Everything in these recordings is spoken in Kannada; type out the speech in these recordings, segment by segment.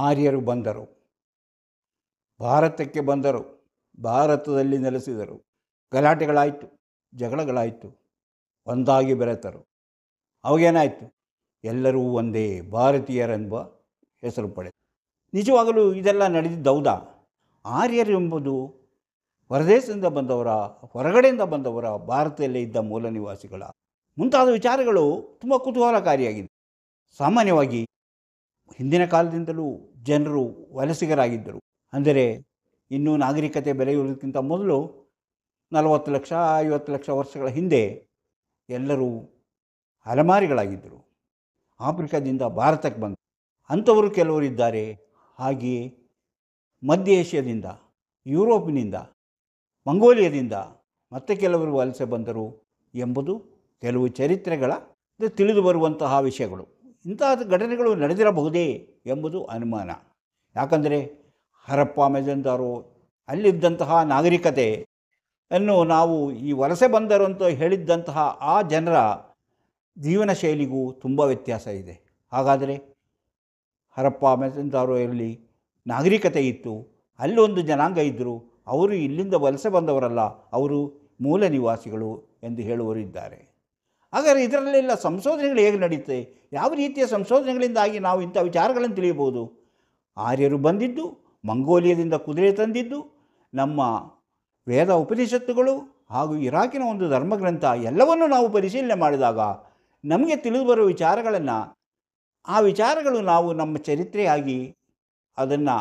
ಆರ್ಯರು ಬಂದರು, ಭಾರತಕ್ಕೆ ಬಂದರು, ಭಾರತದಲ್ಲಿ ನೆಲೆಸಿದರು. ಗಲಾಟೆಗಳಾಯಿತು, ಜಗಳಗಳಾಯಿತು, ಒಂದಾಗಿ ಬೆರೆತರು. ಅವಾಗೇನಾಯಿತು? ಎಲ್ಲರೂ ಒಂದೇ ಭಾರತೀಯರೆಂಬ ಹೆಸರು ಪಡೆದರು. ನಿಜವಾಗಲೂ ಇದೆಲ್ಲ ನಡೆದಿದ್ದೌದಾ? ಆರ್ಯರು ಎಂಬುದು ಹೊರದೇಶದಿಂದ ಬಂದವರ, ಹೊರಗಡೆಯಿಂದ ಬಂದವರ, ಭಾರತದಲ್ಲೇ ಇದ್ದ ಮೂಲ ನಿವಾಸಿಗಳ ಮುಂತಾದ ವಿಚಾರಗಳು ತುಂಬ ಕುತೂಹಲಕಾರಿಯಾಗಿದೆ. ಸಾಮಾನ್ಯವಾಗಿ ಹಿಂದಿನ ಕಾಲದಿಂದಲೂ ಜನರು ವಲಸಿಗರಾಗಿದ್ದರು. ಅಂದರೆ ಇನ್ನೂ ನಾಗರಿಕತೆ ಬೆಳೆಯುವುದಕ್ಕಿಂತ ಮೊದಲು 40 ಲಕ್ಷ 50 ಲಕ್ಷ ವರ್ಷಗಳ ಹಿಂದೆ ಎಲ್ಲರೂ ಅಲೆಮಾರಿಗಳಾಗಿದ್ದರು. ಆಫ್ರಿಕಾದಿಂದ ಭಾರತಕ್ಕೆ ಬಂದರು. ಅಂಥವರು ಕೆಲವರಿದ್ದಾರೆ. ಹಾಗೆಯೇ ಮಧ್ಯ ಏಷ್ಯಾದಿಂದ, ಯುರೋಪಿನಿಂದ, ಮಂಗೋಲಿಯಾದಿಂದ ಮತ್ತೆ ಕೆಲವರು ವಲಸೆ ಬಂದರು ಎಂಬುದು ಕೆಲವು ಚರಿತ್ರೆಗಳ ತಿಳಿದು ಬರುವಂತಹ ವಿಷಯಗಳು. ಇಂತಹ ಘಟನೆಗಳು ನಡೆದಿರಬಹುದೇ ಎಂಬುದು ಅನುಮಾನ. ಯಾಕಂದರೆ ಹರಪ್ಪ ಮೊಹೆಂಜೊದಾರೋ ಅಲ್ಲಿದ್ದಂತಹ ನಾಗರಿಕತೆಯನ್ನು ನಾವು ಈ ವಲಸೆ ಬಂದರು ಅಂತ ಹೇಳಿದ್ದಂತಹ ಆ ಜನರ ಜೀವನ ಶೈಲಿಗೂ ತುಂಬ ವ್ಯತ್ಯಾಸ ಇದೆ. ಹಾಗಾದರೆ ಹರಪ್ಪ ಮೊಹೆಂಜೊದಾರೋ ಇರಲಿ, ನಾಗರಿಕತೆ ಇತ್ತು, ಅಲ್ಲೊಂದು ಜನಾಂಗ ಇದ್ದರು, ಅವರು ಇಲ್ಲಿಂದ ವಲಸೆ ಬಂದವರಲ್ಲ, ಅವರು ಮೂಲ ನಿವಾಸಿಗಳು ಎಂದು ಹೇಳುವವರು ಇದ್ದಾರೆ. ಹಾಗಾದರೆ ಇದರಲ್ಲೆಲ್ಲ ಸಂಶೋಧನೆಗಳು ಹೇಗೆ ನಡೆಯುತ್ತೆ? ಯಾವ ರೀತಿಯ ಸಂಶೋಧನೆಗಳಿಂದಾಗಿ ನಾವು ಇಂಥ ವಿಚಾರಗಳನ್ನು ತಿಳಿಯಬಹುದು? ಆರ್ಯರು ಬಂದಿದ್ದು, ಮಂಗೋಲಿಯಾದಿಂದ ಕುದುರೆ ತಂದಿದ್ದು, ನಮ್ಮ ವೇದ ಉಪನಿಷತ್ತುಗಳು ಹಾಗೂ ಇರಾಕಿನ ಒಂದು ಧರ್ಮಗ್ರಂಥ ಎಲ್ಲವನ್ನೂ ನಾವು ಪರಿಶೀಲನೆ ಮಾಡಿದಾಗ ನಮಗೆ ತಿಳಿದು ಬರುವ ವಿಚಾರಗಳನ್ನು, ಆ ವಿಚಾರಗಳು ನಾವು ನಮ್ಮ ಚರಿತ್ರೆಯಾಗಿ ಅದನ್ನು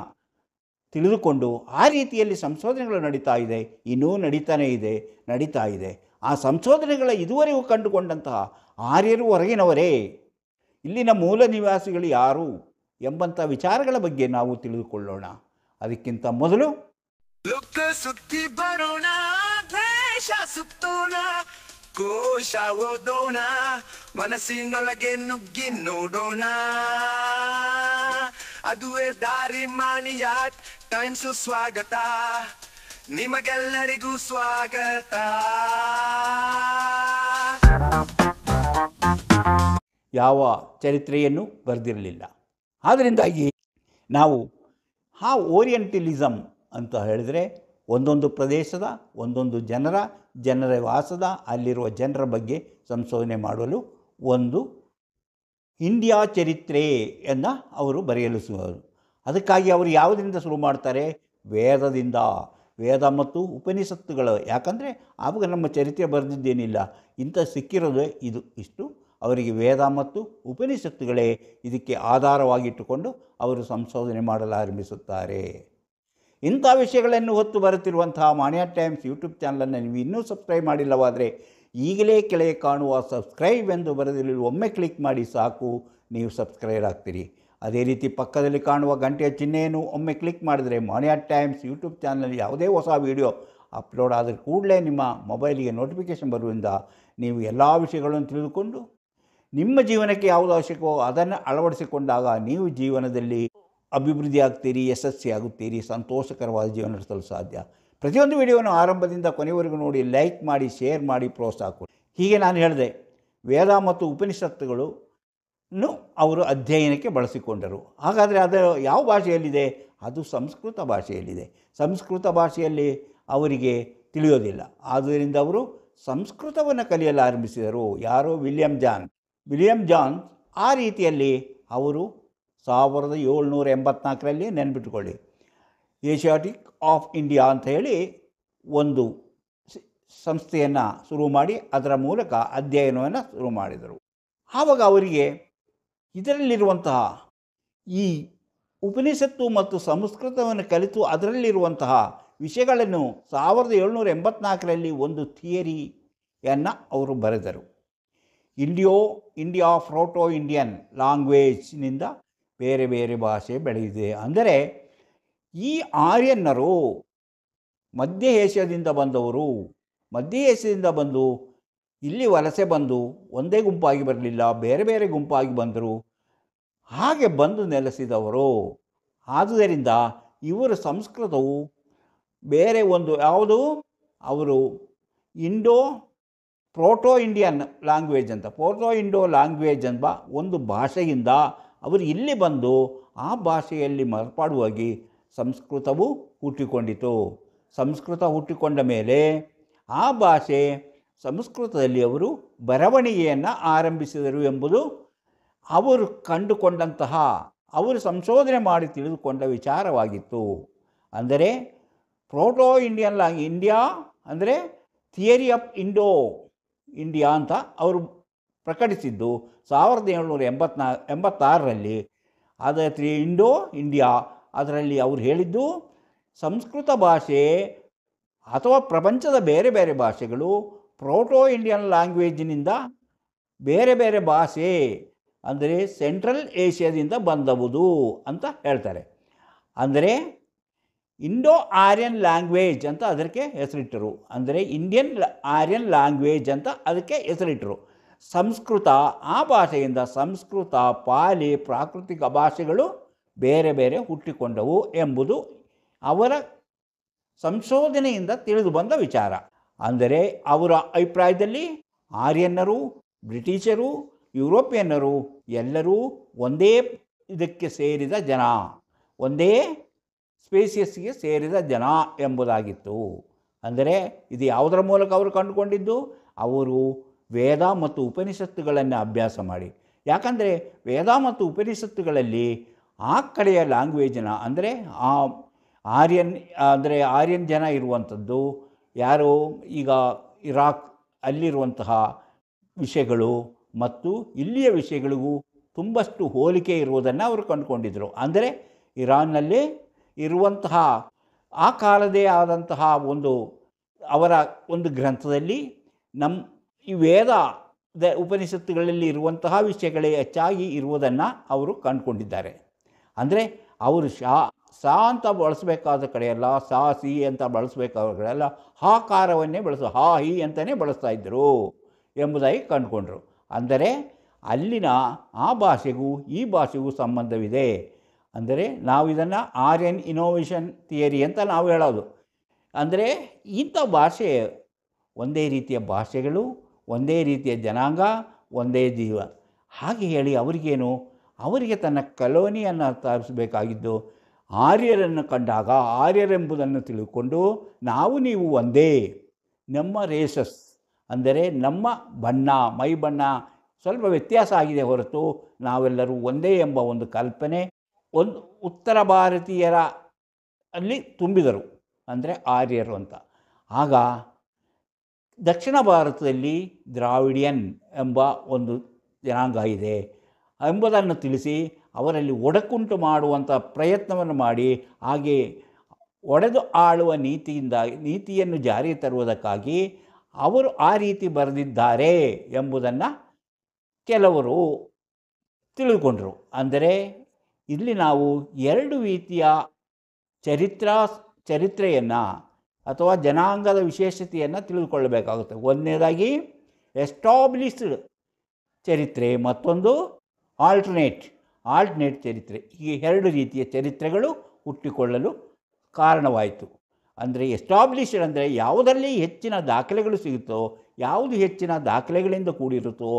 ತಿಳಿದುಕೊಂಡು ಆ ರೀತಿಯಲ್ಲಿ ಸಂಶೋಧನೆಗಳು ನಡೀತಾ ಇದೆ, ಇನ್ನೂ ನಡೀತಾ ಇದೆ. ಆ ಸಂಶೋಧನೆಗಳ ಇದುವರೆಗೂ ಕಂಡುಕೊಂಡಂತಹ ಆರ್ಯರು ಹೊರಗಿನವರೇ, ಇಲ್ಲಿನ ಮೂಲ ನಿವಾಸಿಗಳು ಯಾರು ಎಂಬಂಥ ವಿಚಾರಗಳ ಬಗ್ಗೆ ನಾವು ತಿಳಿದುಕೊಳ್ಳೋಣ. ಅದಕ್ಕಿಂತ ಮೊದಲು ಸುದ್ದಿ ಬರೋಣ, ದೇಶ ಸುತ್ತೋಣ, ಕೋಶ ಓದೋಣ, ಮನಸ್ಸಿನೊಳಗೆ ನುಗ್ಗಿ ನೋಡೋಣ. ಅದುವೇ ದಾರಿ ಮಾಣಿಯ ಟೈಮ್ಸ್. ಸ್ವಾಗತ ನಿಮಗೆಲ್ಲರಿಗೂ ಸ್ವಾಗತ. ಯಾವ ಚರಿತ್ರೆಯನ್ನು ಬರೆದಿರಲಿಲ್ಲ. ಆದ್ದರಿಂದಾಗಿ ನಾವು ಓರಿಯೆಂಟಲಿಸಮ್ ಅಂತ ಹೇಳಿದರೆ ಒಂದೊಂದು ಪ್ರದೇಶದ, ಒಂದೊಂದು ಜನರ ವಾಸದ, ಅಲ್ಲಿರುವ ಜನರ ಬಗ್ಗೆ ಸಂಶೋಧನೆ ಮಾಡಲು ಒಂದು ಇಂಡಿಯಾ ಚರಿತ್ರೆಯನ್ನು ಅವರು ಬರೆಯಲು ಅದಕ್ಕಾಗಿ ಅವರು ಯಾವುದರಿಂದ ಶುರು ಮಾಡ್ತಾರೆ? ವೇದದಿಂದ. ವೇದ ಮತ್ತು ಉಪನಿಷತ್ತುಗಳು. ಯಾಕಂದರೆ ಆವಾಗ ನಮ್ಮ ಚರಿತ್ರೆ ಬರೆದಿದ್ದೇನಿಲ್ಲ, ಇಂಥ ಸಿಕ್ಕಿರೋದು ಇಷ್ಟು. ಅವರಿಗೆ ವೇದ ಮತ್ತು ಉಪನಿಷತ್ತುಗಳೇ ಇದಕ್ಕೆ ಆಧಾರವಾಗಿಟ್ಟುಕೊಂಡು ಅವರು ಸಂಶೋಧನೆ ಮಾಡಲು ಆರಂಭಿಸುತ್ತಾರೆ. ಇಂಥ ವಿಷಯಗಳನ್ನು ಹೊತ್ತು ಬರುತ್ತಿರುವಂತಹ ಮಾಣಿಯ ಟೈಮ್ಸ್ ಯೂಟ್ಯೂಬ್ ಚಾನಲನ್ನು ನೀವು ಇನ್ನೂ ಸಬ್ಸ್ಕ್ರೈಬ್ ಮಾಡಿಲ್ಲವಾದರೆ ಈಗಲೇ ಕೆಳಗೆ ಕಾಣುವ ಸಬ್ಸ್ಕ್ರೈಬ್ ಎಂದು ಬರೆದಲ್ಲಿ ಒಮ್ಮೆ ಕ್ಲಿಕ್ ಮಾಡಿ ಸಾಕು, ನೀವು ಸಬ್ಸ್ಕ್ರೈಬ್ ಆಗ್ತೀರಿ. ಅದೇ ರೀತಿ ಪಕ್ಕದಲ್ಲಿ ಕಾಣುವ ಗಂಟೆಯ ಚಿಹ್ನೆಯನ್ನು ಒಮ್ಮೆ ಕ್ಲಿಕ್ ಮಾಡಿದರೆ ಮಾಣಿಯ ಟೈಮ್ಸ್ ಯೂಟ್ಯೂಬ್ ಚಾನಲ್ ಯಾವುದೇ ಹೊಸ ವೀಡಿಯೋ ಅಪ್ಲೋಡ್ ಆದರೆ ಕೂಡಲೇ ನಿಮ್ಮ ಮೊಬೈಲಿಗೆ ನೋಟಿಫಿಕೇಷನ್ ಬರುವುದರಿಂದ ನೀವು ಎಲ್ಲ ವಿಷಯಗಳನ್ನು ತಿಳಿದುಕೊಂಡು ನಿಮ್ಮ ಜೀವನಕ್ಕೆ ಯಾವುದು ಅವಶ್ಯಕವೋ ಅದನ್ನು ಅಳವಡಿಸಿಕೊಂಡಾಗ ನೀವು ಜೀವನದಲ್ಲಿ ಅಭಿವೃದ್ಧಿ ಆಗ್ತೀರಿ, ಯಶಸ್ವಿಯಾಗುತ್ತೀರಿ, ಸಂತೋಷಕರವಾದ ಜೀವನ ನಡೆಸಲು ಸಾಧ್ಯ. ಪ್ರತಿಯೊಂದು ವಿಡಿಯೋವನ್ನು ಆರಂಭದಿಂದ ಕೊನೆಯವರೆಗೂ ನೋಡಿ, ಲೈಕ್ ಮಾಡಿ, ಶೇರ್ ಮಾಡಿ, ಪ್ರೋತ್ಸಾಹ ಕೊಡಿ. ಹೀಗೆ ನಾನು ಹೇಳಿದೆ, ವೇದ ಮತ್ತು ಉಪನಿಷತ್ತುಗಳನ್ನು ಅವರು ಅಧ್ಯಯನಕ್ಕೆ ಬಳಸಿಕೊಂಡರು. ಹಾಗಾದರೆ ಅದು ಯಾವ ಭಾಷೆಯಲ್ಲಿದೆ? ಅದು ಸಂಸ್ಕೃತ ಭಾಷೆಯಲ್ಲಿದೆ. ಸಂಸ್ಕೃತ ಭಾಷೆಯಲ್ಲಿ ಅವರಿಗೆ ತಿಳಿಯೋದಿಲ್ಲ. ಆದ್ದರಿಂದ ಅವರು ಸಂಸ್ಕೃತವನ್ನು ಕಲಿಯಲು ಆರಂಭಿಸಿದರು. ಯಾರು? ವಿಲಿಯಂ ಜಾನ್ ಆ ರೀತಿಯಲ್ಲಿ ಅವರು 1784ರಲ್ಲಿ ನೆನ್ಪಿಟ್ಕೊಳ್ಳಿ, ಏಷ್ಯಾಟಿಕ್ ಆಫ್ ಇಂಡಿಯಾ ಅಂತ ಹೇಳಿ ಒಂದು ಸಂಸ್ಥೆಯನ್ನು ಶುರು ಮಾಡಿ ಅದರ ಮೂಲಕ ಅಧ್ಯಯನವನ್ನು ಶುರು ಮಾಡಿದರು. ಆವಾಗ ಅವರಿಗೆ ಇದರಲ್ಲಿರುವಂತಹ ಈ ಉಪನಿಷತ್ತು ಮತ್ತು ಸಂಸ್ಕೃತವನ್ನು ಕಲಿತು ಅದರಲ್ಲಿರುವಂತಹ ವಿಷಯಗಳನ್ನು 1784ರಲ್ಲಿ ಒಂದು ಥಿಯರಿಯನ್ನು ಅವರು ಬರೆದರು. ಇಂಡಿಯಾ ಪ್ರೋಟೋ ಇಂಡಿಯನ್ ಲ್ಯಾಂಗ್ವೇಜ್ನಿಂದ ಬೇರೆ ಬೇರೆ ಭಾಷೆ ಬೆಳೆದಿದೆ. ಅಂದರೆ ಈ ಆರ್ಯನ್ನರು ಮಧ್ಯ ಏಷ್ಯಾದಿಂದ ಬಂದವರು. ಮಧ್ಯ ಏಷ್ಯಾದಿಂದ ಬಂದು ಇಲ್ಲಿ ವಲಸೆ ಬಂದು ಒಂದೇ ಗುಂಪಾಗಿ ಬರಲಿಲ್ಲ, ಬೇರೆ ಬೇರೆ ಗುಂಪಾಗಿ ಬಂದರು. ಹಾಗೆ ಬಂದು ನೆಲೆಸಿದವರು. ಆದುದರಿಂದ ಇವರ ಸಂಸ್ಕೃತವು ಬೇರೆ ಒಂದು ಯಾವುದು, ಅವರು ಪ್ರೋಟೋ ಇಂಡಿಯನ್ ಲ್ಯಾಂಗ್ವೇಜ್ ಅಂತ, ಪ್ರೋಟೋ ಇಂಡೋ ಲ್ಯಾಂಗ್ವೇಜ್ ಎಂಬ ಒಂದು ಭಾಷೆಯಿಂದ ಅವರು ಇಲ್ಲಿ ಬಂದು ಆ ಭಾಷೆಯಲ್ಲಿ ಮಾರ್ಪಾಡುವಾಗಿ ಸಂಸ್ಕೃತವು ಹುಟ್ಟಿಕೊಂಡಿತು. ಸಂಸ್ಕೃತ ಹುಟ್ಟಿಕೊಂಡ ಮೇಲೆ ಆ ಭಾಷೆ ಸಂಸ್ಕೃತದಲ್ಲಿ ಅವರು ಬರವಣಿಗೆಯನ್ನು ಆರಂಭಿಸಿದರು ಎಂಬುದು ಅವರು ಕಂಡುಕೊಂಡಂತಹ, ಅವರು ಸಂಶೋಧನೆ ಮಾಡಿ ತಿಳಿದುಕೊಂಡ ವಿಚಾರವಾಗಿತ್ತು. ಅಂದರೆ ಪ್ರೋಟೋ ಇಂಡಿಯನ್ ಇಂಡಿಯಾ ಅಂದರೆ ಥಿಯರಿ ಆಫ್ ಇಂಡಿಯಾ ಅಂತ ಅವರು ಪ್ರಕಟಿಸಿದ್ದು 1786ರಲ್ಲಿ. ಅದರ ಇಂಡಿಯಾ ಅದರಲ್ಲಿ ಅವರು ಹೇಳಿದ್ದು ಸಂಸ್ಕೃತ ಭಾಷೆ ಅಥವಾ ಪ್ರಪಂಚದ ಬೇರೆ ಬೇರೆ ಭಾಷೆಗಳು ಪ್ರೋಟೋ ಇಂಡಿಯನ್ ಲ್ಯಾಂಗ್ವೇಜಿನಿಂದ ಬೇರೆ ಬೇರೆ ಭಾಷೆ ಅಂದರೆ ಸೆಂಟ್ರಲ್ ಏಷ್ಯಾದಿಂದ ಬಂದವುದು ಅಂತ ಹೇಳ್ತಾರೆ. ಅಂದರೆ ಇಂಡೋ ಆರ್ಯನ್ ಲ್ಯಾಂಗ್ವೇಜ್ ಅಂತ ಅದಕ್ಕೆ ಹೆಸರಿಟ್ಟರು. ಅಂದರೆ ಇಂಡಿಯನ್ ಆರ್ಯನ್ ಲ್ಯಾಂಗ್ವೇಜ್ ಅಂತ ಅದಕ್ಕೆ ಹೆಸರಿಟ್ಟರು. ಸಂಸ್ಕೃತ, ಆ ಭಾಷೆಯಿಂದ ಸಂಸ್ಕೃತ, ಪಾಲಿ, ಪ್ರಾಕೃತಿಕ ಭಾಷೆಗಳು ಬೇರೆ ಬೇರೆ ಹುಟ್ಟಿಕೊಂಡವು ಎಂಬುದು ಅವರ ಸಂಶೋಧನೆಯಿಂದ ತಿಳಿದು ಬಂದ ವಿಚಾರ. ಅಂದರೆ ಅವರ ಅಭಿಪ್ರಾಯದಲ್ಲಿ ಆರ್ಯನ್ನರು, ಬ್ರಿಟಿಷರು, ಯುರೋಪಿಯನ್ನರು ಎಲ್ಲರೂ ಒಂದೇ ಇದಕ್ಕೆ ಸೇರಿದ ಜನ, ಒಂದೇ ಸ್ಪೇಸಿಯಸ್ಗೆ ಸೇರಿದ ಜನ ಎಂಬುದಾಗಿತ್ತು. ಅಂದರೆ ಇದು ಯಾವುದರ ಮೂಲಕ ಅವರು ಕಂಡುಕೊಂಡಿದ್ದು? ಅವರು ವೇದ ಮತ್ತು ಉಪನಿಷತ್ತುಗಳನ್ನು ಅಭ್ಯಾಸ ಮಾಡಿ. ಯಾಕಂದರೆ ವೇದ ಮತ್ತು ಉಪನಿಷತ್ತುಗಳಲ್ಲಿ ಆ ಕಡೆಯ ಲ್ಯಾಂಗ್ವೇಜಿನ ಅಂದರೆ ಆ ಆರ್ಯನ್ ಜನ ಇರುವಂಥದ್ದು, ಯಾರು ಈಗ ಇರಾಕ್ ಅಲ್ಲಿರುವಂತಹ ವಿಷಯಗಳು ಮತ್ತು ಇಲ್ಲಿಯ ವಿಷಯಗಳಿಗೂ ತುಂಬಷ್ಟು ಹೋಲಿಕೆ ಇರುವುದನ್ನು ಅವರು ಕಂಡುಕೊಂಡಿದ್ದರು. ಅಂದರೆ ಇರಾನ್ನಲ್ಲಿ ಇರುವಂತಹ ಆ ಕಾಲದೇ ಆದಂತಹ ಅವರ ಒಂದು ಗ್ರಂಥದಲ್ಲಿ ಈ ವೇದದ ಉಪನಿಷತ್ತುಗಳಲ್ಲಿ ಇರುವಂತಹ ವಿಷಯಗಳೇ ಹೆಚ್ಚಾಗಿ ಇರುವುದನ್ನು ಅವರು ಕಂಡುಕೊಂಡಿದ್ದಾರೆ. ಅಂದರೆ ಅವರು ಸಾ ಅಂತ ಬಳಸಬೇಕಾದ ಕಡೆಯಲ್ಲ, ಸಾ ಸಿ ಅಂತ ಬಳಸಬೇಕಾದ ಕಡೆಯಲ್ಲ, ಹಾಕಾರವನ್ನೇ ಹಾ ಹಿ ಅಂತಲೇ ಬಳಸ್ತಾ ಇದ್ದರು ಎಂಬುದಾಗಿ ಕಂಡುಕೊಂಡ್ರು. ಅಂದರೆ ಅಲ್ಲಿನ ಆ ಭಾಷೆಗೂ ಈ ಭಾಷೆಗೂ ಸಂಬಂಧವಿದೆ. ಅಂದರೆ ನಾವು ಇದನ್ನು ಆರ್ಯನ್ ಇನೋವೇಷನ್ ಥಿಯರಿ ಅಂತ ನಾವು ಹೇಳೋದು. ಅಂದರೆ ಇಂಥ ಭಾಷೆ ಒಂದೇ ರೀತಿಯ ಭಾಷೆಗಳು, ಒಂದೇ ರೀತಿಯ ಜನಾಂಗ, ಒಂದೇ ಜೀವ ಹಾಗೆ ಹೇಳಿ ಅವರಿಗೆ ತನ್ನ ಕಲೋನಿಯನ್ನು ಸ್ಥಾಪಿಸಬೇಕಾಗಿದ್ದು. ಆರ್ಯರನ್ನು ಕಂಡಾಗ ಆರ್ಯರೆಂಬುದನ್ನು ತಿಳಿದುಕೊಂಡು ನೀವು ಒಂದೇ, ನಮ್ಮ ರೇಸಸ್ ಅಂದರೆ ನಮ್ಮ ಬಣ್ಣ, ಮೈ ಬಣ್ಣ ಸ್ವಲ್ಪ ವ್ಯತ್ಯಾಸ ಆಗಿದೆ ಹೊರತು ನಾವೆಲ್ಲರೂ ಒಂದೇ ಎಂಬ ಒಂದು ಕಲ್ಪನೆ ಉತ್ತರ ಭಾರತೀಯರ ಅಲ್ಲಿ ತುಂಬಿದರು, ಅಂದರೆ ಆರ್ಯರು ಅಂತ. ಆಗ ದಕ್ಷಿಣ ಭಾರತದಲ್ಲಿ ದ್ರಾವಿಡಿಯನ್ ಎಂಬ ಒಂದು ಜನಾಂಗ ಇದೆ ಎಂಬುದನ್ನು ತಿಳಿಸಿ ಅವರಲ್ಲಿ ಒಡಕುಂಟು ಮಾಡುವಂಥ ಪ್ರಯತ್ನವನ್ನು ಮಾಡಿ, ಹಾಗೆ ಒಡೆದು ಆಳುವ ನೀತಿಯನ್ನು ಜಾರಿಗೆ ತರುವುದಕ್ಕಾಗಿ ಅವರು ಆ ರೀತಿ ಬರೆದಿದ್ದಾರೆ ಎಂಬುದನ್ನು ಕೆಲವರು ತಿಳಿದುಕೊಂಡರು. ಅಂದರೆ ಇಲ್ಲಿ ನಾವು ಎರಡು ರೀತಿಯ ಚರಿತ್ರೆಯನ್ನು ಅಥವಾ ಜನಾಂಗದ ವಿಶೇಷತೆಯನ್ನು ತಿಳಿದುಕೊಳ್ಳಬೇಕಾಗುತ್ತೆ. ಒಂದನೇದಾಗಿ ಎಸ್ಟಾಬ್ಲಿಷ್ಡ್ ಚರಿತ್ರೆ, ಮತ್ತೊಂದು ಆಲ್ಟರ್ನೇಟ್ ಚರಿತ್ರೆ. ಈ ಎರಡು ರೀತಿಯ ಚರಿತ್ರೆಗಳು ಹುಟ್ಟಿಕೊಳ್ಳಲು ಕಾರಣವಾಯಿತು. ಅಂದರೆ ಎಸ್ಟಾಬ್ಲಿಷ್ಡ್ ಅಂದರೆ ಯಾವುದರಲ್ಲಿ ಹೆಚ್ಚಿನ ದಾಖಲೆಗಳು ಸಿಗುತ್ತೋ, ಯಾವುದು ಹೆಚ್ಚಿನ ದಾಖಲೆಗಳಿಂದ ಕೂಡಿರುತ್ತೋ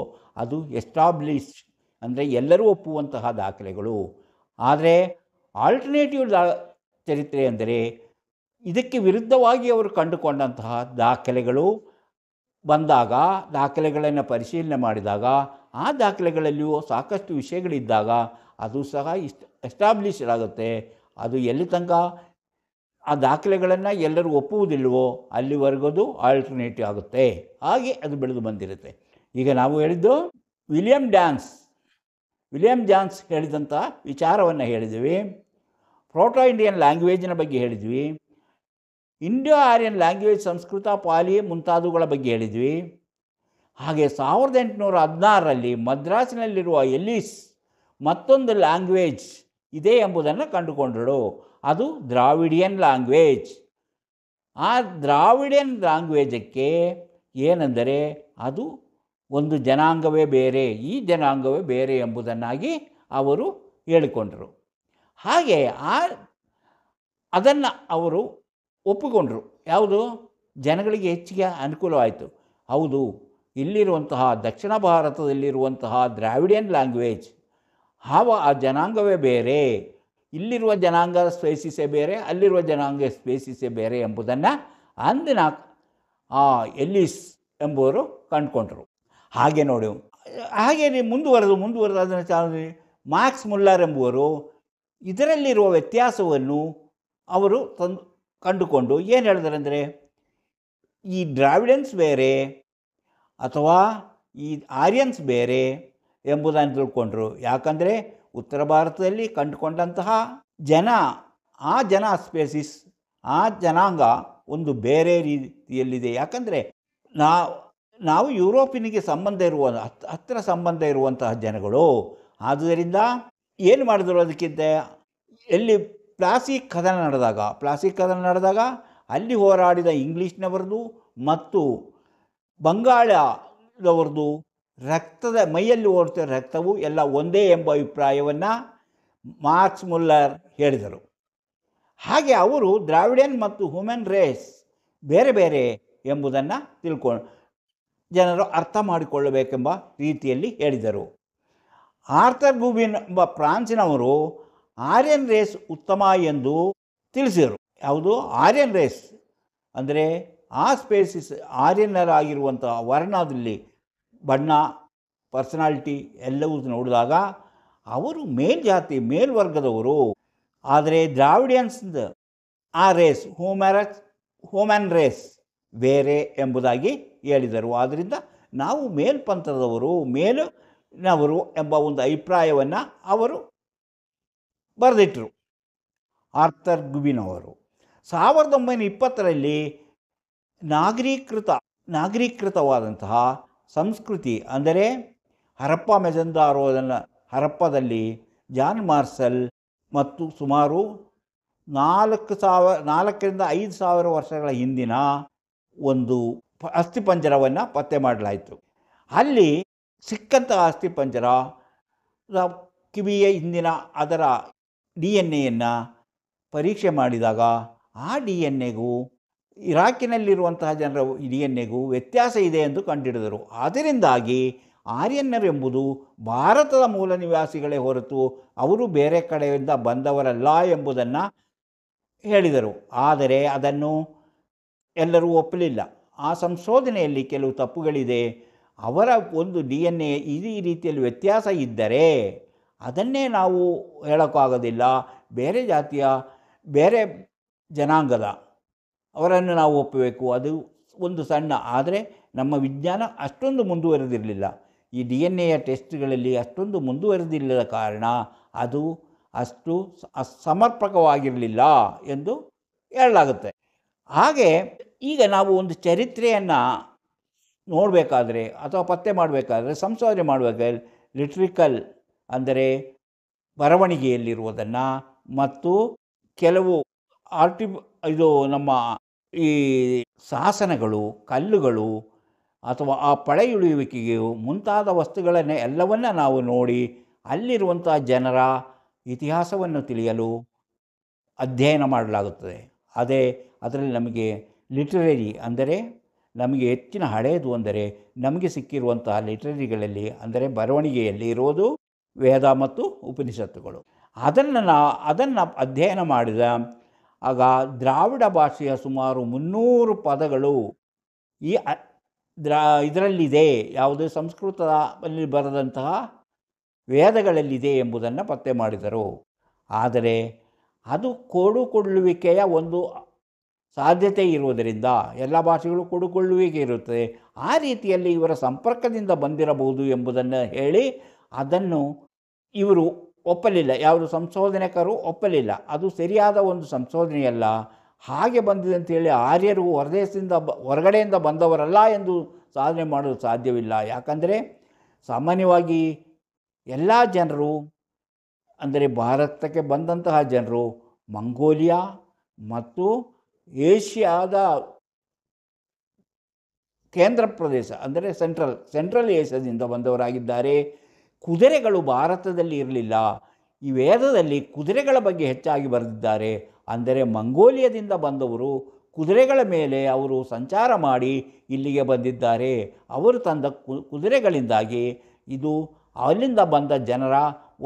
ಅದು ಎಸ್ಟಾಬ್ಲಿಷ್ಡ್ ಅಂದರೆ ಎಲ್ಲರೂ ಒಪ್ಪುವಂತಹ ದಾಖಲೆಗಳು. ಆದರೆ ಆಲ್ಟರ್ನೇಟಿವ್ ಚರಿತ್ರೆ ಅಂದರೆ ಇದಕ್ಕೆ ವಿರುದ್ಧವಾಗಿ ಅವರು ಕಂಡುಕೊಂಡಂತಹ ದಾಖಲೆಗಳು ಬಂದಾಗ, ದಾಖಲೆಗಳನ್ನು ಪರಿಶೀಲನೆ ಮಾಡಿದಾಗ ಆ ದಾಖಲೆಗಳಲ್ಲಿಯೂ ಸಾಕಷ್ಟು ವಿಷಯಗಳಿದ್ದಾಗ ಅದು ಸಹ ಎಸ್ಟಾಬ್ಲಿಷ್ಡ್ ಆಗುತ್ತೆ. ಅದು ಎಲ್ಲಿ ತನಕ ಆ ದಾಖಲೆಗಳನ್ನು ಎಲ್ಲರೂ ಒಪ್ಪುವುದಿಲ್ಲವೋ ಅಲ್ಲಿವರೆಗೂ ಆಲ್ಟರ್ನೇಟಿವ್ ಆಗುತ್ತೆ. ಹಾಗೆ ಅದು ಬೆಳೆದು ಬಂದಿರುತ್ತೆ. ಈಗ ನಾವು ಹೇಳಿದ್ದು ವಿಲಿಯಂ ಜಾನ್ಸ್ ಹೇಳಿದಂಥ ವಿಚಾರವನ್ನು ಹೇಳಿದ್ವಿ. ಪ್ರೋಟೋ ಇಂಡಿಯನ್ ಲ್ಯಾಂಗ್ವೇಜಿನ ಬಗ್ಗೆ ಹೇಳಿದ್ವಿ. ಇಂಡೋ ಆರ್ಯನ್ ಲ್ಯಾಂಗ್ವೇಜ್, ಸಂಸ್ಕೃತ, ಪಾಲಿ ಮುಂತಾದವುಗಳ ಬಗ್ಗೆ ಹೇಳಿದ್ವಿ. ಹಾಗೆ 1816ರಲ್ಲಿ ಮದ್ರಾಸಿನಲ್ಲಿರುವ ಎಲ್ಲಿಸ್ ಮತ್ತೊಂದು ಲ್ಯಾಂಗ್ವೇಜ್ ಇದೆ ಎಂಬುದನ್ನು ಕಂಡುಕೊಂಡಳು. ಅದು ದ್ರಾವಿಡಿಯನ್ ಲ್ಯಾಂಗ್ವೇಜ್. ಆ ದ್ರಾವಿಡಿಯನ್ ಲ್ಯಾಂಗ್ವೇಜಕ್ಕೆ ಏನೆಂದರೆ ಅದು ಒಂದು ಜನಾಂಗವೇ ಬೇರೆ, ಈ ಜನಾಂಗವೇ ಬೇರೆ ಎಂಬುದನ್ನಾಗಿ ಅವರು ಹೇಳಿಕೊಂಡರು. ಹಾಗೆ ಅದನ್ನು ಅವರು ಒಪ್ಪಿಕೊಂಡರು. ಯಾವುದು? ಜನಗಳಿಗೆ ಹೆಚ್ಚಿಗೆ ಅನುಕೂಲವಾಯಿತು. ಹೌದು, ಇಲ್ಲಿರುವಂತಹ ದಕ್ಷಿಣ ಭಾರತದಲ್ಲಿರುವಂತಹ ದ್ರಾವಿಡಿಯನ್ ಲ್ಯಾಂಗ್ವೇಜ್ ಆ ಜನಾಂಗವೇ ಬೇರೆ, ಇಲ್ಲಿರುವ ಜನಾಂಗ ಸ್ಪೇಸಿಸೇ ಬೇರೆ, ಅಲ್ಲಿರುವ ಜನಾಂಗ ಸ್ಪೇಸಿಸೇ ಬೇರೆ ಎಂಬುದನ್ನು ಅಂದಿನ ಎಲ್ಲಿಸ್ ಎಂಬುವರು ಕಂಡುಕೊಂಡರು. ಹಾಗೆ ನೋಡಿ, ಹಾಗೆ ಮುಂದುವರೆದು ಅದನ್ನು ಮಾರ್ಕ್ಸ್ ಮುಲ್ಲರ್ ಎಂಬುವರು ಇದರಲ್ಲಿರುವ ವ್ಯತ್ಯಾಸವನ್ನು ಅವರು ಕಂಡುಕೊಂಡು ಏನು ಹೇಳಿದ್ದಾರೆ ಅಂದರೆ, ಈ ದ್ರಾವಿಡಿಯನ್ಸ್ ಬೇರೆ ಅಥವಾ ಈ ಆರ್ಯನ್ಸ್ ಬೇರೆ ಎಂಬುದನ್ನು ತಿಳ್ಕೊಂಡ್ರು. ಯಾಕಂದರೆ ಉತ್ತರ ಭಾರತದಲ್ಲಿ ಕಂಡುಕೊಂಡಂತಹ ಜನ ಸ್ಪೇಸಿಸ್, ಆ ಜನಾಂಗ ಒಂದು ಬೇರೆ ರೀತಿಯಲ್ಲಿದೆ. ಯಾಕಂದರೆ ನಾವು ಯುರೋಪಿನಿಗೆ ಹತ್ತಿರ ಸಂಬಂಧ ಇರುವಂತಹ ಜನಗಳು. ಆದುದರಿಂದ ಏನು ಮಾಡಿದ್ರು, ಅದಕ್ಕಿಂತ ಎಲ್ಲಿ ಪ್ಲಾಸಿ ಕದನ ನಡೆದಾಗ ಅಲ್ಲಿ ಹೋರಾಡಿದ ಇಂಗ್ಲೀಷ್ನವರದು ಮತ್ತು ಬಂಗಾಳದವ್ರದ್ದು ಮೈಯಲ್ಲಿ ಓಡ್ತಿರೋ ರಕ್ತವು ಎಲ್ಲ ಒಂದೇ ಎಂಬ ಅಭಿಪ್ರಾಯವನ್ನು ಮಾರ್ಕ್ಸ್ ಮುಲ್ಲರ್ ಹೇಳಿದರು. ಹಾಗೆ ಅವರು ದ್ರಾವಿಡಿಯನ್ ಮತ್ತು ಹ್ಯೂಮನ್ ರೇಸ್ ಬೇರೆ ಬೇರೆ ಎಂಬುದನ್ನು ಜನರು ಅರ್ಥ ಮಾಡಿಕೊಳ್ಳಬೇಕೆಂಬ ರೀತಿಯಲ್ಲಿ ಹೇಳಿದರು. ಆರ್ಥರ್ ಗುಬಿನ್ ಎಂಬ ಫ್ರಾನ್ಸಿನವರು ಆರ್ಯನ್ ರೇಸ್ ಉತ್ತಮ ಎಂದು ತಿಳಿಸಿದರು. ಯಾವುದು ಆರ್ಯನ್ ರೇಸ್ ಅಂದರೆ ಆ ಸ್ಪೇಸಿಸ್ ಆರ್ಯನ್ನರಾಗಿರುವಂತಹ ವರ್ಣದಲ್ಲಿ ಬಣ್ಣ, ಪರ್ಸನಾಲಿಟಿ ಎಲ್ಲವೂ ನೋಡಿದಾಗ ಅವರು ಮೇಲ್ವರ್ಗದವರು. ಆದರೆ ದ್ರಾವಿಡಿಯನ್ಸ್ ಆ ರೇಸ್ ಹ್ಯೂಮನ್ ರೇಸ್ ಬೇರೆ ಎಂಬುದಾಗಿ ಹೇಳಿದರು. ಆದ್ದರಿಂದ ನಾವು ಮೇಲಿನವರು ಎಂಬ ಒಂದು ಅಭಿಪ್ರಾಯವನ್ನು ಅವರು ಬರೆದಿಟ್ಟರು. ಆರ್ಥರ್ ಗುಬಿನ್ ಅವರು 1920ರಲ್ಲಿ ನಾಗರೀಕೃತವಾದಂತಹ ಸಂಸ್ಕೃತಿ ಅಂದರೆ ಹರಪ್ಪದಲ್ಲಿ ಜಾನ್ ಮಾರ್ಷಲ್ ಮತ್ತು ಸುಮಾರು 4,000-5,000 ವರ್ಷಗಳ ಹಿಂದಿನ ಒಂದು ಅಸ್ಥಿಪಂಜರವನ್ನು ಪತ್ತೆ ಮಾಡಲಾಯಿತು. ಅಲ್ಲಿ ಸಿಕ್ಕಂತಹ ಅಸ್ಥಿಪಂಜರ ಕಿವಿಯ ಹಿಂದಿನ ಅದರ DNA ಪರೀಕ್ಷೆ ಮಾಡಿದಾಗ ಆ DNA ಇರಾಕಿನಲ್ಲಿರುವಂತಹ ಜನರ DNA ವ್ಯತ್ಯಾಸ ಇದೆ ಎಂದು ಕಂಡುಹಿಡಿದರು. ಅದರಿಂದಾಗಿ ಆರ್ಯನ್ನರು ಎಂಬುದು ಭಾರತದ ಮೂಲ ನಿವಾಸಿಗಳೇ ಹೊರತು ಅವರು ಬೇರೆ ಕಡೆಯಿಂದ ಬಂದವರಲ್ಲ ಎಂಬುದನ್ನು ಹೇಳಿದರು. ಆದರೆ ಅದನ್ನು ಎಲ್ಲರೂ ಒಪ್ಪಲಿಲ್ಲ. ಆ ಸಂಶೋಧನೆಯಲ್ಲಿ ಕೆಲವು ತಪ್ಪುಗಳಿದೆ. ಅವರ ಒಂದು DNA ಈ ರೀತಿಯಲ್ಲಿ ವ್ಯತ್ಯಾಸ ಇದ್ದರೆ ಅದನ್ನೇ ನಾವು ಹೇಳೋಕ್ಕಾಗೋದಿಲ್ಲ. ಬೇರೆ ಜಾತಿಯ ಬೇರೆ ಜನಾಂಗದ ಅವರನ್ನು ನಾವು ಒಪ್ಪಬೇಕು. ಅದು ಒಂದು ಸಣ್ಣ. ಆದರೆ ನಮ್ಮ ವಿಜ್ಞಾನ ಅಷ್ಟೊಂದು ಮುಂದುವರೆದಿರಲಿಲ್ಲ. ಈ DNA ಟೆಸ್ಟ್ಗಳಲ್ಲಿ ಅಷ್ಟೊಂದು ಮುಂದುವರೆದಿಲ್ಲದ ಕಾರಣ ಅದು ಅಷ್ಟು ಸಮರ್ಪಕವಾಗಿರಲಿಲ್ಲ ಎಂದು ಹೇಳಲಾಗುತ್ತೆ. ಹಾಗೆ ಈಗ ನಾವು ಒಂದು ಚರಿತ್ರೆಯನ್ನು ನೋಡಬೇಕಾದ್ರೆ ಅಥವಾ ಪತ್ತೆ ಮಾಡಬೇಕಾದ್ರೆ, ಸಂಶೋಧನೆ ಮಾಡಬೇಕಾದ್ರೆ ಲಿಟ್ರಿಕಲ್ ಅಂದರೆ ಬರವಣಿಗೆಯಲ್ಲಿರುವುದನ್ನು ಮತ್ತು ಕೆಲವು ನಮ್ಮ ಈ ಶಾಸನಗಳು, ಕಲ್ಲುಗಳು ಅಥವಾ ಆ ಪಳೆಯುಳಿಯುವಿಕೆಯು ಮುಂತಾದ ವಸ್ತುಗಳನ್ನೇ ಎಲ್ಲವನ್ನ ನಾವು ನೋಡಿ ಅಲ್ಲಿರುವಂಥ ಜನರ ಇತಿಹಾಸವನ್ನು ತಿಳಿಯಲು ಅಧ್ಯಯನ ಮಾಡಲಾಗುತ್ತದೆ. ಅದರಲ್ಲಿ ನಮಗೆ ಲಿಟರರಿ ಅಂದರೆ ನಮಗೆ ಹೆಚ್ಚಿನ ಹಳೆಯದು ಅಂದರೆ ನಮಗೆ ಸಿಕ್ಕಿರುವಂತಹ ಲಿಟರರಿಗಳಲ್ಲಿ ಅಂದರೆ ಬರವಣಿಗೆಯಲ್ಲಿ ಇರೋದು ವೇದ ಮತ್ತು ಉಪನಿಷತ್ತುಗಳು. ಅದನ್ನು ಅಧ್ಯಯನ ಮಾಡಿದ ಆಗ ದ್ರಾವಿಡ ಭಾಷೆಯ ಸುಮಾರು 300 ಪದಗಳು ಇದರಲ್ಲಿದೆ, ಯಾವುದೇ ಸಂಸ್ಕೃತದಲ್ಲಿ ಬರೆದಂತಹ ವೇದಗಳಲ್ಲಿದೆ ಎಂಬುದನ್ನು ಪತ್ತೆ ಮಾಡಿದರು. ಆದರೆ ಅದು ಕೊಡುಕೊಳ್ಳುವಿಕೆಯ ಒಂದು ಸಾಧ್ಯತೆ ಇರುವುದರಿಂದ ಎಲ್ಲ ಭಾಷೆಗಳು ಕೊಡುಕೊಳ್ಳುವಿಕೆ ಇರುತ್ತದೆ. ಆ ರೀತಿಯಲ್ಲಿ ಇವರ ಸಂಪರ್ಕದಿಂದ ಬಂದಿರಬಹುದು ಎಂಬುದನ್ನು ಹೇಳಿ ಅದನ್ನು ಇವರು ಒಪ್ಪಲಿಲ್ಲ. ಯಾವುದು ಸಂಶೋಧನೆಕರು ಒಪ್ಪಲಿಲ್ಲ. ಅದು ಸರಿಯಾದ ಒಂದು ಸಂಶೋಧನೆಯಲ್ಲ, ಹಾಗೆ ಬಂದಿದೆ ಅಂತೇಳಿ ಆರ್ಯರು ಹೊರಗಡೆಯಿಂದ ಬಂದವರಲ್ಲ ಎಂದು ಸಾಧನೆ ಮಾಡಲು ಸಾಧ್ಯವಿಲ್ಲ. ಯಾಕಂದರೆ ಸಾಮಾನ್ಯವಾಗಿ ಎಲ್ಲ ಜನರು ಅಂದರೆ ಭಾರತಕ್ಕೆ ಬಂದಂತಹ ಜನರು ಮಂಗೋಲಿಯಾ ಮತ್ತು ಏಷ್ಯಾದ ಕೇಂದ್ರ ಪ್ರದೇಶ ಅಂದರೆ ಸೆಂಟ್ರಲ್ ಏಷ್ಯಾದಿಂದ ಬಂದವರಾಗಿದ್ದಾರೆ. ಕುದುರೆಗಳು ಭಾರತದಲ್ಲಿ ಇರಲಿಲ್ಲ. ಈ ವೇದದಲ್ಲಿ ಕುದುರೆಗಳ ಬಗ್ಗೆ ಹೆಚ್ಚಾಗಿ ಬರೆದಿದ್ದಾರೆ. ಅಂದರೆ ಮಂಗೋಲಿಯಾದಿಂದ ಬಂದವರು ಕುದುರೆಗಳ ಮೇಲೆ ಅವರು ಸಂಚಾರ ಮಾಡಿ ಇಲ್ಲಿಗೆ ಬಂದಿದ್ದಾರೆ. ಅವರು ತಂದ ಕುದುರೆಗಳಿಂದಾಗಿ ಇದು ಅಲ್ಲಿಂದ ಬಂದ ಜನರ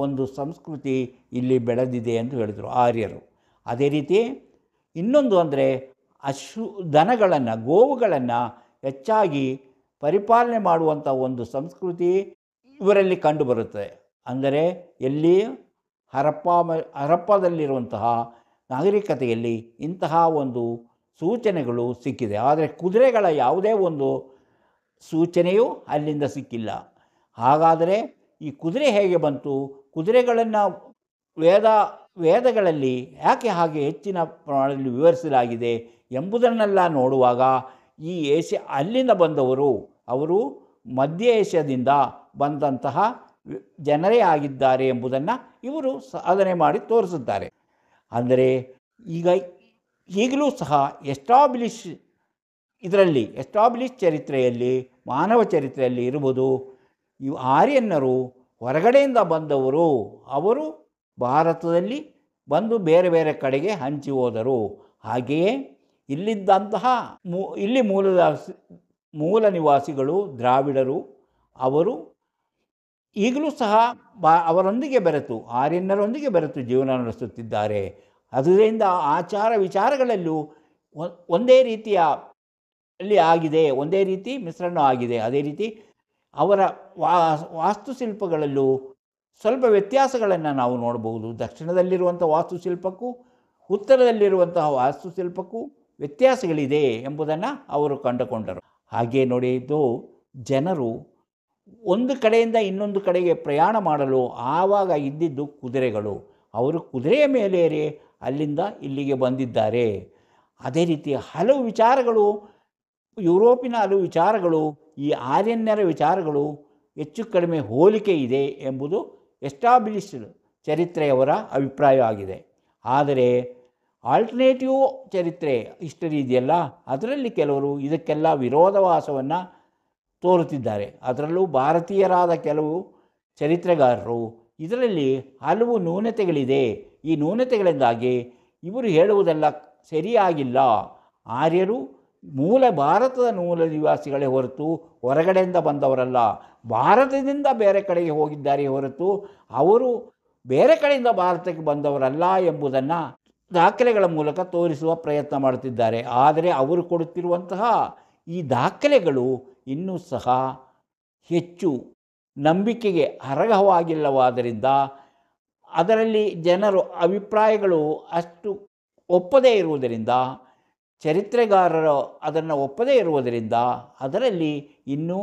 ಒಂದು ಸಂಸ್ಕೃತಿ ಇಲ್ಲಿ ಬೆಳೆದಿದೆ ಎಂದು ಹೇಳಿದರು ಆರ್ಯರು. ಅದೇ ರೀತಿ ಇನ್ನೊಂದು ಅಂದರೆ ದನಗಳನ್ನು ಗೋವುಗಳನ್ನು ಹೆಚ್ಚಾಗಿ ಪರಿಪಾಲನೆ ಮಾಡುವಂಥ ಒಂದು ಸಂಸ್ಕೃತಿ ಇವರಲ್ಲಿ ಕಂಡುಬರುತ್ತದೆ. ಅಂದರೆ ಎಲ್ಲಿ ಹರಪ್ಪದಲ್ಲಿರುವಂತಹ ನಾಗರಿಕತೆಯಲ್ಲಿ ಇಂತಹ ಒಂದು ಸೂಚನೆಗಳು ಸಿಕ್ಕಿದೆ. ಆದರೆ ಕುದುರೆಗಳ ಯಾವುದೇ ಒಂದು ಸೂಚನೆಯೂ ಅಲ್ಲಿಂದ ಸಿಕ್ಕಿಲ್ಲ. ಹಾಗಾದರೆ ಈ ಕುದುರೆ ಹೇಗೆ ಬಂತು? ಕುದುರೆಗಳನ್ನು ವೇದಗಳಲ್ಲಿ ಯಾಕೆ ಹಾಗೆ ಹೆಚ್ಚಿನ ಪ್ರಮಾಣದಲ್ಲಿ ವಿವರಿಸಲಾಗಿದೆ ಎಂಬುದನ್ನೆಲ್ಲ ನೋಡುವಾಗ ಈ ಅಲ್ಲಿಂದ ಬಂದವರು ಅವರು ಮಧ್ಯ ಏಷ್ಯಾದಿಂದ ಬಂದಂತಹ ಜನರೇ ಆಗಿದ್ದಾರೆ ಎಂಬುದನ್ನು ಇವರು ಸಾಧನೆ ಮಾಡಿ ತೋರಿಸುತ್ತಾರೆ. ಅಂದರೆ ಈಗಲೂ ಸಹ ಎಸ್ಟಾಬ್ಲಿಷ್ ಚರಿತ್ರೆಯಲ್ಲಿ ಮಾನವ ಚರಿತ್ರೆಯಲ್ಲಿ ಇರುವುದು ಆರ್ಯನ್ನರು ಹೊರಗಡೆಯಿಂದ ಬಂದವರು. ಅವರು ಭಾರತದಲ್ಲಿ ಬಂದು ಬೇರೆ ಬೇರೆ ಕಡೆಗೆ ಹಂಚಿ ಹೋದರು. ಹಾಗೆಯೇ ಇಲ್ಲಿದ್ದಂತಹ ಇಲ್ಲಿ ಮೂಲ ನಿವಾಸಿಗಳು ದ್ರಾವಿಡರು ಅವರು ಈಗಲೂ ಸಹ ಅವರೊಂದಿಗೆ ಬೆರೆತು ಆರ್ಯನ್ನರೊಂದಿಗೆ ಬೆರೆತು ಜೀವನ ನಡೆಸುತ್ತಿದ್ದಾರೆ. ಅದರಿಂದ ಆಚಾರ ವಿಚಾರಗಳಲ್ಲೂ ಒಂದೇ ರೀತಿಯ ಅಲ್ಲಿ ಆಗಿದೆ, ಒಂದೇ ರೀತಿ ಮಿಶ್ರಣ ಆಗಿದೆ. ಅದೇ ರೀತಿ ಅವರ ವಾಸ್ತುಶಿಲ್ಪಗಳಲ್ಲೂ ಸ್ವಲ್ಪ ವ್ಯತ್ಯಾಸಗಳನ್ನು ನಾವು ನೋಡಬಹುದು. ದಕ್ಷಿಣದಲ್ಲಿರುವಂಥ ವಾಸ್ತುಶಿಲ್ಪಕ್ಕೂ ಉತ್ತರದಲ್ಲಿರುವಂತಹ ವಾಸ್ತುಶಿಲ್ಪಕ್ಕೂ ವ್ಯತ್ಯಾಸಗಳಿದೆ ಎಂಬುದನ್ನು ಅವರು ಕಂಡುಕೊಂಡರು. ಹಾಗೆ ನೋಡಿದ್ದು ಜನರು ಒಂದು ಕಡೆಯಿಂದ ಇನ್ನೊಂದು ಕಡೆಗೆ ಪ್ರಯಾಣ ಮಾಡಲು ಆವಾಗ ಇದ್ದಿದ್ದು ಕುದುರೆಗಳು. ಅವರು ಕುದುರೆಯ ಮೇಲೇರಿ ಅಲ್ಲಿಂದ ಇಲ್ಲಿಗೆ ಬಂದಿದ್ದಾರೆ. ಅದೇ ರೀತಿ ಹಲವು ವಿಚಾರಗಳು ಯುರೋಪಿನ ಹಲವು ವಿಚಾರಗಳು ಈ ಆರ್ಯನ್ನರ ವಿಚಾರಗಳು ಹೆಚ್ಚು ಕಡಿಮೆ ಹೋಲಿಕೆ ಇದೆ ಎಂಬುದು ಎಸ್ಟಾಬ್ಲಿಷ್ಡ್ ಚರಿತ್ರೆಯವರ ಅಭಿಪ್ರಾಯ ಆಗಿದೆ. ಆದರೆ ಆಲ್ಟರ್ನೇಟಿವ್ ಚರಿತ್ರೆ ಹಿಸ್ಟರಿ ಇದೆಯಲ್ಲ, ಅದರಲ್ಲಿ ಕೆಲವರು ಇದಕ್ಕೆಲ್ಲ ವಿರೋಧಾಭಾಸವನ್ನು ತೋರುತ್ತಿದ್ದಾರೆ. ಅದರಲ್ಲೂ ಭಾರತೀಯರಾದ ಕೆಲವು ಚರಿತ್ರೆಗಾರರು ಇದರಲ್ಲಿ ಹಲವು ನ್ಯೂನತೆಗಳಿದೆ, ಈ ನ್ಯೂನತೆಗಳಿಂದಾಗಿ ಇವರು ಹೇಳುವುದೆಲ್ಲ ಸರಿಯಾಗಿಲ್ಲ, ಆರ್ಯರು ಭಾರತದ ಮೂಲ ನಿವಾಸಿಗಳೇ ಹೊರತು ಹೊರಗಡೆಯಿಂದ ಬಂದವರಲ್ಲ, ಭಾರತದಿಂದ ಬೇರೆ ಕಡೆಗೆ ಹೋಗಿದ್ದಾರೆ ಹೊರತು ಅವರು ಬೇರೆ ಕಡೆಯಿಂದ ಭಾರತಕ್ಕೆ ಬಂದವರಲ್ಲ ಎಂಬುದನ್ನು ದಾಖಲೆಗಳ ಮೂಲಕ ತೋರಿಸುವ ಪ್ರಯತ್ನ ಮಾಡುತ್ತಿದ್ದಾರೆ. ಆದರೆ ಅವರು ಕೊಡುತ್ತಿರುವಂತಹ ಈ ದಾಖಲೆಗಳು ಇನ್ನೂ ಸಹ ಹೆಚ್ಚು ನಂಬಿಕೆಗೆ ಅರ್ಹವಾಗಿಲ್ಲವಾದ್ದರಿಂದ ಅದರಲ್ಲಿ ಜನರು ಅಭಿಪ್ರಾಯಗಳು ಅಷ್ಟು ಒಪ್ಪದೇ ಇರುವುದರಿಂದ, ಚರಿತ್ರೆಗಾರರು ಅದನ್ನು ಒಪ್ಪದೇ ಇರುವುದರಿಂದ ಅದರಲ್ಲಿ ಇನ್ನೂ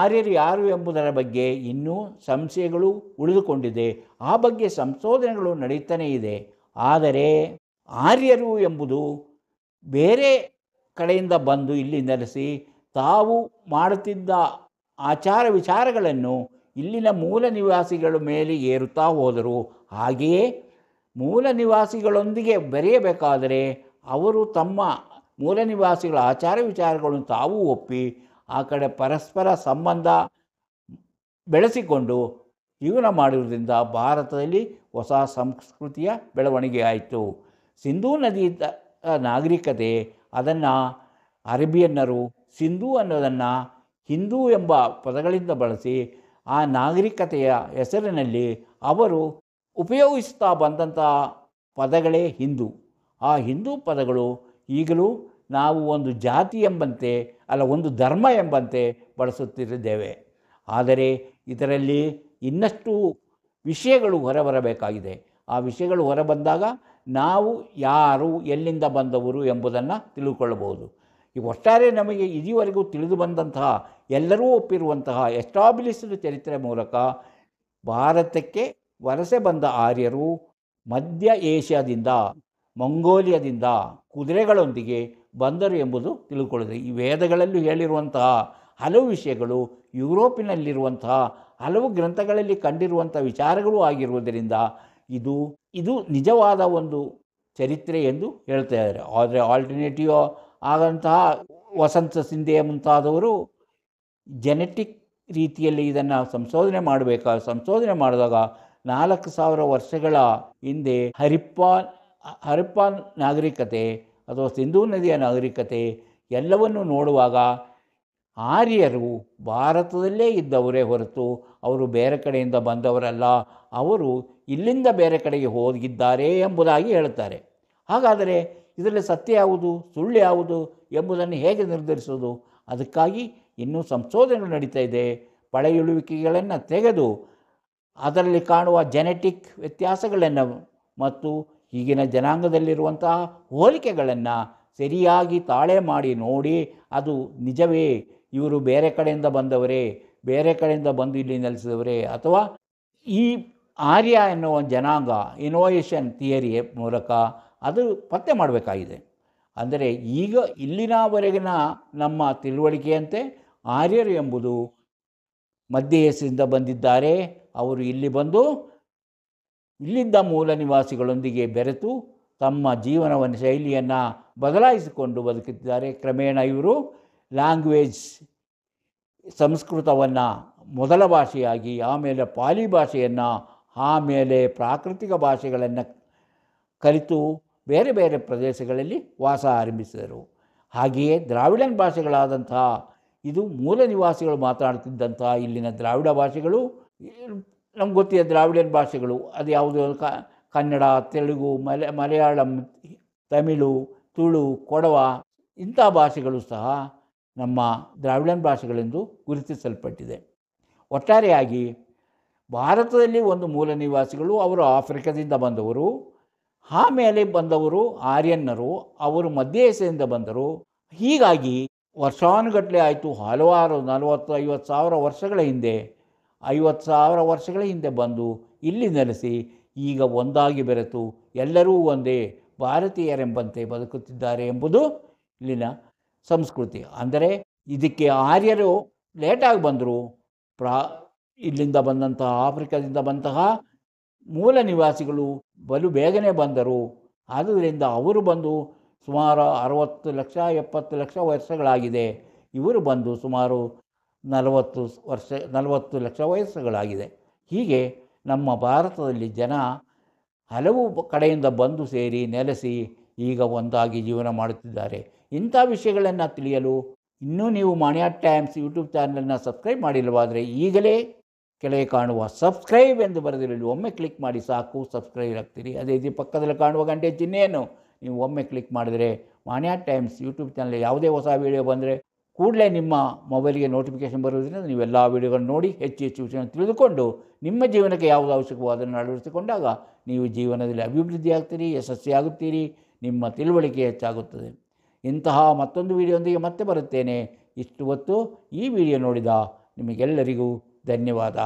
ಆರ್ಯರು ಯಾರು ಎಂಬುದರ ಬಗ್ಗೆ ಇನ್ನೂ ಸಂಶಯಗಳು ಉಳಿದುಕೊಂಡಿದೆ. ಆ ಬಗ್ಗೆ ಸಂಶೋಧನೆಗಳು ನಡೀತಾನೇ ಇದೆ. ಆದರೆ ಆರ್ಯರು ಎಂಬುದು ಬೇರೆ ಕಡೆಯಿಂದ ಬಂದು ಇಲ್ಲಿ ನೆಲೆಸಿ ತಾವು ಮಾಡುತ್ತಿದ್ದ ಆಚಾರ ವಿಚಾರಗಳನ್ನು ಇಲ್ಲಿನ ಮೂಲ ನಿವಾಸಿಗಳ ಮೇಲೆ ಏರುತ್ತಾ ಹೋದರು. ಹಾಗೆಯೇ ಮೂಲ ನಿವಾಸಿಗಳೊಂದಿಗೆ ಬೆರೆಯಬೇಕಾದರೆ ಅವರು ತಮ್ಮ ಮೂಲ ನಿವಾಸಿಗಳ ಆಚಾರ ವಿಚಾರಗಳನ್ನು ತಾವು ಒಪ್ಪಿ ಆ ಕಡೆ ಪರಸ್ಪರ ಸಂಬಂಧ ಬೆಳೆಸಿಕೊಂಡು ಜೀವನ ಮಾಡುವುದರಿಂದ ಭಾರತದಲ್ಲಿ ಹೊಸ ಸಂಸ್ಕೃತಿಯ ಬೆಳವಣಿಗೆ ಆಯಿತು. ಸಿಂಧೂ ನದಿ ನಾಗರಿಕತೆ ಅದನ್ನು ಅರೇಬಿಯನ್ನರು ಸಿಂಧೂ ಅನ್ನೋದನ್ನು ಹಿಂದೂ ಎಂಬ ಪದಗಳಿಂದ ಬಳಸಿ ಆ ನಾಗರಿಕತೆಯ ಹೆಸರಿನಲ್ಲಿ ಅವರು ಉಪಯೋಗಿಸ್ತಾ ಬಂದಂಥ ಪದಗಳೇ ಹಿಂದೂ. ಆ ಹಿಂದೂ ಪದಗಳು ಈಗಲೂ ನಾವು ಒಂದು ಜಾತಿ ಎಂಬಂತೆ ಒಂದು ಧರ್ಮ ಎಂಬಂತೆ ಬಳಸುತ್ತಿದ್ದೇವೆ. ಆದರೆ ಇದರಲ್ಲಿ ಇನ್ನಷ್ಟು ವಿಷಯಗಳು ಹೊರಬರಬೇಕಾಗಿದೆ. ಆ ವಿಷಯಗಳು ಹೊರಬಂದಾಗ ನಾವು ಯಾರು, ಎಲ್ಲಿಂದ ಬಂದವರು ಎಂಬುದನ್ನು ತಿಳ್ಕೊಳ್ಳಬಹುದು. ಈ ಒಟ್ಟಾರೆ ನಮಗೆ ಇದುವರೆಗೂ ತಿಳಿದು ಬಂದಂತಹ ಎಲ್ಲರೂ ಒಪ್ಪಿರುವಂತಹ ಎಸ್ಟಾಬ್ಲಿಷ್ಡ್ ಚರಿತ್ರೆ ಮೂಲಕ ಭಾರತಕ್ಕೆ ವಲಸೆ ಬಂದ ಆರ್ಯರು ಮಧ್ಯ ಏಷ್ಯಾದಿಂದ, ಮಂಗೋಲಿಯಾದಿಂದ ಕುದುರೆಗಳೊಂದಿಗೆ ಬಂದರು ಎಂಬುದು ತಿಳ್ಕೊಳ್ಳುತ್ತದೆ. ಈ ವೇದಗಳಲ್ಲೂ ಹೇಳಿರುವಂತಹ ಹಲವು ವಿಷಯಗಳು ಯುರೋಪಿನಲ್ಲಿರುವಂತಹ ಹಲವು ಗ್ರಂಥಗಳಲ್ಲಿ ಕಂಡಿರುವಂಥ ವಿಚಾರಗಳು ಆಗಿರುವುದರಿಂದ ಇದು ನಿಜವಾದ ಒಂದು ಚರಿತ್ರೆ ಎಂದು ಹೇಳ್ತಾ ಇದ್ದಾರೆ. ಆದರೆ ಆಲ್ಟರ್ನೇಟಿವ್ ಆದಂತಹ ವಸಂತ ಸಿಂಧೆ ಮುಂತಾದವರು ಜೆನೆಟಿಕ್ ರೀತಿಯಲ್ಲಿ ಇದನ್ನು ಸಂಶೋಧನೆ ಮಾಡಿದಾಗ 4000 ವರ್ಷಗಳ ಹಿಂದೆ ಹರಿಪ್ಪಾನ್ ನಾಗರಿಕತೆ ಅಥವಾ ಸಿಂಧೂ ನದಿಯ ನಾಗರಿಕತೆ ಎಲ್ಲವನ್ನು ನೋಡುವಾಗ ಆರ್ಯರು ಭಾರತದಲ್ಲೇ ಇದ್ದವರೇ ಹೊರತು ಅವರು ಬೇರೆ ಕಡೆಯಿಂದ ಬಂದವರಲ್ಲ, ಅವರು ಇಲ್ಲಿಂದ ಬೇರೆ ಕಡೆಗೆ ಹೋಗಿದ್ದಾರೆ ಎಂಬುದಾಗಿ ಹೇಳುತ್ತಾರೆ. ಹಾಗಾದರೆ ಇದರಲ್ಲಿ ಸತ್ಯ ಯಾವುದು, ಸುಳ್ಳು ಯಾವುದು ಎಂಬುದನ್ನು ಹೇಗೆ ನಿರ್ಧರಿಸೋದು? ಅದಕ್ಕಾಗಿ ಇನ್ನೂ ಸಂಶೋಧನೆ ನಡೀತಾ ಇದೆ. ಪಳೆಯುಳಿಕೆಗಳನ್ನು ತೆಗೆದು ಅದರಲ್ಲಿ ಕಾಣುವ ಜೆನೆಟಿಕ್ ವ್ಯತ್ಯಾಸಗಳನ್ನು ಮತ್ತು ಈಗಿನ ಜನಾಂಗದಲ್ಲಿರುವಂತಹ ಹೋಲಿಕೆಗಳನ್ನು ಸರಿಯಾಗಿ ತಾಳೆ ಮಾಡಿ ನೋಡಿ, ಅದು ನಿಜವೇ, ಇವರು ಬೇರೆ ಕಡೆಯಿಂದ ಬಂದವರೇ, ಬೇರೆ ಕಡೆಯಿಂದ ಬಂದು ಇಲ್ಲಿ ನೆಲೆಸಿದವರೇ, ಅಥವಾ ಈ ಆರ್ಯ ಎನ್ನುವ ಜನಾಂಗ ಇನೋವೇಷನ್ ಥಿಯರಿಯ ಮೂಲಕ ಅದು ಪತ್ತೆ ಮಾಡಬೇಕಾಗಿದೆ. ಅಂದರೆ ಈಗ ಇಲ್ಲಿನವರೆಗಿನ ನಮ್ಮ ತಿಳುವಳಿಕೆಯಂತೆ ಆರ್ಯರು ಎಂಬುದು ಮಧ್ಯ ಏಷ್ಯಾದಿಂದ ಬಂದಿದ್ದಾರೆ. ಅವರು ಇಲ್ಲಿ ಬಂದು ಇಲ್ಲಿದ್ದ ಮೂಲ ನಿವಾಸಿಗಳೊಂದಿಗೆ ಬೆರೆತು ತಮ್ಮ ಜೀವನವನ್ನು ಶೈಲಿಯನ್ನು ಬದಲಾಯಿಸಿಕೊಂಡು ಬದುಕುತ್ತಿದ್ದಾರೆ. ಕ್ರಮೇಣ ಇವರು ಲ್ಯಾಂಗ್ವೇಜ್ ಸಂಸ್ಕೃತವನ್ನು ಮೊದಲ ಭಾಷೆಯಾಗಿ, ಆಮೇಲೆ ಪಾಲಿ ಭಾಷೆಯನ್ನು, ಆಮೇಲೆ ಪ್ರಾಕೃತಿಕ ಭಾಷೆಗಳನ್ನು ಕಲಿತು ಬೇರೆ ಬೇರೆ ಪ್ರದೇಶಗಳಲ್ಲಿ ವಾಸ ಆರಂಭಿಸಿದರು. ಹಾಗೆಯೇ ದ್ರಾವಿಡನ್ ಭಾಷೆಗಳಾದಂತಹ, ಇದು ಮೂಲ ನಿವಾಸಿಗಳು ಮಾತನಾಡ್ತಿದ್ದಂತಹ ಇಲ್ಲಿನ ದ್ರಾವಿಡ ಭಾಷೆಗಳು, ನಮ್ಗೆ ಗೊತ್ತಿದೆ ದ್ರಾವಿಡನ್ ಭಾಷೆಗಳು, ಅದು ಯಾವುದು ಕನ್ನಡ, ತೆಲುಗು, ಮಲಯಾಳಂ, ತಮಿಳು, ತುಳು, ಕೊಡವ, ಇಂಥ ಭಾಷೆಗಳು ಸಹ ನಮ್ಮ ದ್ರಾವಿಡನ್ ಭಾಷೆಗಳೆಂದು ಗುರುತಿಸಲ್ಪಟ್ಟಿದೆ. ಒಟ್ಟಾರೆಯಾಗಿ ಭಾರತದಲ್ಲಿ ಒಂದು ಮೂಲ ನಿವಾಸಿಗಳು, ಅವರು ಆಫ್ರಿಕಾದಿಂದ ಬಂದವರು, ಆಮೇಲೆ ಬಂದವರು ಆರ್ಯನ್ನರು, ಅವರು ಮಧ್ಯ ಏಷ್ಯಾದಿಂದ ಬಂದರು. ಹೀಗಾಗಿ ವರ್ಷಾನುಗಟ್ಟಲೆ ಆಯಿತು, ಹಲವಾರು 40-50 ಸಾವಿರ ವರ್ಷಗಳ ಹಿಂದೆ, 50,000 ವರ್ಷಗಳ ಹಿಂದೆ ಬಂದು ಇಲ್ಲಿ ನೆಲೆಸಿ ಈಗ ಒಂದಾಗಿ ಬೆರೆತು ಎಲ್ಲರೂ ಒಂದೇ ಭಾರತೀಯರೆಂಬಂತೆ ಬದುಕುತ್ತಿದ್ದಾರೆ ಎಂಬುದು ಇಲ್ಲಿನ ಸಂಸ್ಕೃತಿ. ಅಂದರೆ ಇದಕ್ಕೆ ಆರ್ಯರು ಲೇಟಾಗಿ ಬಂದರು, ಇಲ್ಲಿಂದ ಬಂದಂತಹ ಆಫ್ರಿಕಾದಿಂದ ಬಂತಹ ಮೂಲ ನಿವಾಸಿಗಳು ಬಲು ಬೇಗನೆ ಬಂದರು. ಆದ್ದರಿಂದ ಅವರು ಬಂದು ಸುಮಾರು 60 ಲಕ್ಷ 70 ಲಕ್ಷ ವರ್ಷಗಳಾಗಿದೆ. ಇವರು ಬಂದು ಸುಮಾರು 40 ಲಕ್ಷ ವರ್ಷಗಳಾಗಿದೆ. ಹೀಗೆ ನಮ್ಮ ಭಾರತದಲ್ಲಿ ಜನ ಹಲವು ಕಡೆಯಿಂದ ಬಂದು ಸೇರಿ ನೆಲೆಸಿ ಈಗ ಒಂದಾಗಿ ಜೀವನ ಮಾಡುತ್ತಿದ್ದಾರೆ. ಇಂಥ ವಿಷಯಗಳನ್ನು ತಿಳಿಯಲು ಇನ್ನೂ ನೀವು ಮಾಣಿಯಾಟ್ ಟೈಮ್ಸ್ ಯೂಟ್ಯೂಬ್ ಚಾನಲನ್ನು ಸಬ್ಸ್ಕ್ರೈಬ್ ಮಾಡಿಲ್ಲವಾದರೆ ಈಗಲೇ ಕೆಳಗೆ ಕಾಣುವ ಸಬ್ಸ್ಕ್ರೈಬ್ ಎಂದು ಬರೆದಿರಲಿ ಒಮ್ಮೆ ಕ್ಲಿಕ್ ಮಾಡಿ ಸಾಕು, ಸಬ್ಸ್ಕ್ರೈಬ್ ಆಗ್ತೀರಿ. ಅದೇ ರೀತಿ ಪಕ್ಕದಲ್ಲಿ ಕಾಣುವ ಗಂಟೆ ಚಿಹ್ನೆಯನ್ನು ನೀವು ಒಮ್ಮೆ ಕ್ಲಿಕ್ ಮಾಡಿದರೆ ಮಾಣಿಯಾಟ್ ಟೈಮ್ಸ್ ಯೂಟ್ಯೂಬ್ ಚಾನಲ್ ಯಾವುದೇ ಹೊಸ ವೀಡಿಯೋ ಬಂದರೆ ಕೂಡಲೇ ನಿಮ್ಮ ಮೊಬೈಲ್ಗೆ ನೋಟಿಫಿಕೇಷನ್ ಬರುವುದರಿಂದ ನೀವೆಲ್ಲ ವೀಡಿಯೋಗಳನ್ನು ನೋಡಿ ಹೆಚ್ಚು ಹೆಚ್ಚು ವಿಷಯ ತಿಳಿದುಕೊಂಡು ನಿಮ್ಮ ಜೀವನಕ್ಕೆ ಯಾವುದು ಅವಶ್ಯಕವೋ ಅದನ್ನು ಅಳವಡಿಸಿಕೊಂಡಾಗ ನೀವು ಜೀವನದಲ್ಲಿ ಅಭಿವೃದ್ಧಿ ಆಗ್ತೀರಿ, ಯಶಸ್ವಿಯಾಗುತ್ತೀರಿ, ನಿಮ್ಮ ತಿಳುವಳಿಕೆ ಹೆಚ್ಚಾಗುತ್ತದೆ. ಇಂತಹ ಮತ್ತೊಂದು ವಿಡಿಯೋದೊಂದಿಗೆ ಮತ್ತೆ ಬರುತ್ತೇನೆ. ಇಷ್ಟು ಹೊತ್ತು ಈ ವಿಡಿಯೋ ನೋಡಿದ ನಿಮಗೆಲ್ಲರಿಗೂ ಧನ್ಯವಾದ.